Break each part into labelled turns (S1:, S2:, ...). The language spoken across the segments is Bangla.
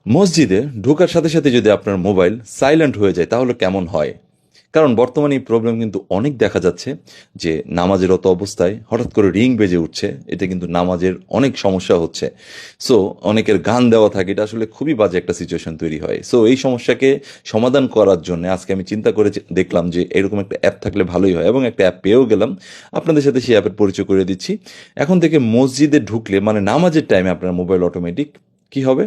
S1: মসজিদে ঢোকার সাথে সাথে যদি আপনার মোবাইল সাইলেন্ট হয়ে যায় তাহলে কেমন হয়? কারণ বর্তমানে এই প্রবলেম কিন্তু অনেক দেখা যাচ্ছে যে নামাজেরত অবস্থায় হঠাৎ করে রিং বেজে উঠছে। এটা কিন্তু নামাজের অনেক সমস্যা হচ্ছে। সো অনেকের গান দেওয়া থাকে, এটা আসলে খুবই বাজে একটা সিচুয়েশন তৈরি হয়। সো এই সমস্যাকে সমাধান করার জন্য আজকে আমি চিন্তা করে দেখলাম যে এরকম একটা অ্যাপ থাকলে ভালোই হয়, এবং একটা অ্যাপ পেয়েও গেলাম। আপনাদের সাথে সেই অ্যাপের পরিচয় করে দিচ্ছি। এখন থেকে মসজিদে ঢুকলে মানে নামাজের টাইমে আপনার মোবাইল অটোমেটিক কি হবে?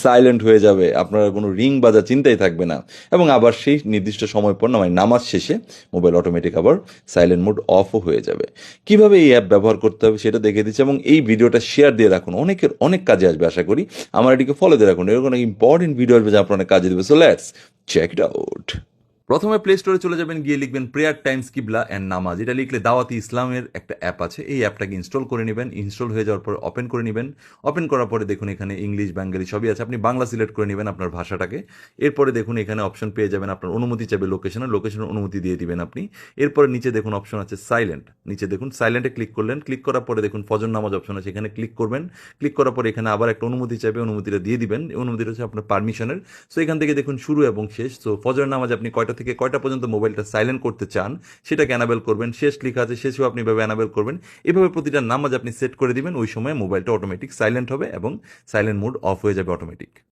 S1: সাইলেন্ট হয়ে যাবে। আপনার কোনো রিং বাজার চিন্তাই থাকবে না। এবং আবার সেই নির্দিষ্ট সময় পর না মানে নামাজ শেষে মোবাইল অটোমেটিক আবার সাইলেন্ট মোড অফও হয়ে যাবে। কিভাবে এই অ্যাপ ব্যবহার করতে হবে সেটা দেখে দিচ্ছি, এবং এই ভিডিওটা শেয়ার দিয়ে রাখুন, অনেকের অনেক কাজে আসবে আশা করি। আমার এটিকে ফলো দিয়ে রাখুন, এরকম অনেক ইম্পর্টেন্ট ভিডিও আসবে যা আপনার অনেক কাজে দেবে। So let's check it out. প্রথমে প্লে স্টোরে চলে যাবেন, গিয়ে লিখবেন প্রেয়ার টাইমস কিবলা অ্যান্ড নামাজ। এটা লিখলে দাওয়াতি ইসলামের একটা অ্যাপ আছে, এই অ্যাপটাকে ইনস্টল করে নেবেন। ইনস্টল হয়ে যাওয়ার পর ওপেন করে নেবেন। ওপেন করার পরে দেখুন এখানে ইংলিশ বাঙ্গালি সবই আছে, আপনি বাংলা সিলেক্ট করে নেবেন আপনার ভাষাটাকে। এরপরে দেখুন এখানে অপশন পেয়ে যাবেন, আপনার অনুমতি চাইবে লোকেশনের অনুমতি দিয়ে দিবেন আপনি। এরপরে নিচে দেখুন অপশন আছে সাইলেন্ট, নিচে দেখুন সাইলেন্টে ক্লিক করলেন। ক্লিক করার পরে দেখুন ফজর নামাজ অপশন আছে, এখানে ক্লিক করবেন। ক্লিক করার পরে এখানে আবার একটা অনুমতি চাইবে, অনুমতিটা দিয়ে দিবেন। অনুমতিটা হচ্ছে আপনার পারমিশনের। সো এখান থেকে দেখুন শুরু এবং শেষ। সো ফজর নামাজ আপনি কয়টা থেকে কয়টা পর্যন্ত মোবাইলটা সাইলেন্ট করতে চান সেটাকে অ্যানাবেল করবেন। শেষ লেখা আছে, শেষেও আপনি এভাবে অ্যানাবেল করবেন। এভাবে প্রতিটা নামাজ আপনি সেট করে দিবেন, ওই সময় মোবাইলটা অটোমেটিক সাইলেন্ট হবে এবং সাইলেন্ট মোড অফ হয়ে যাবে অটোমেটিক।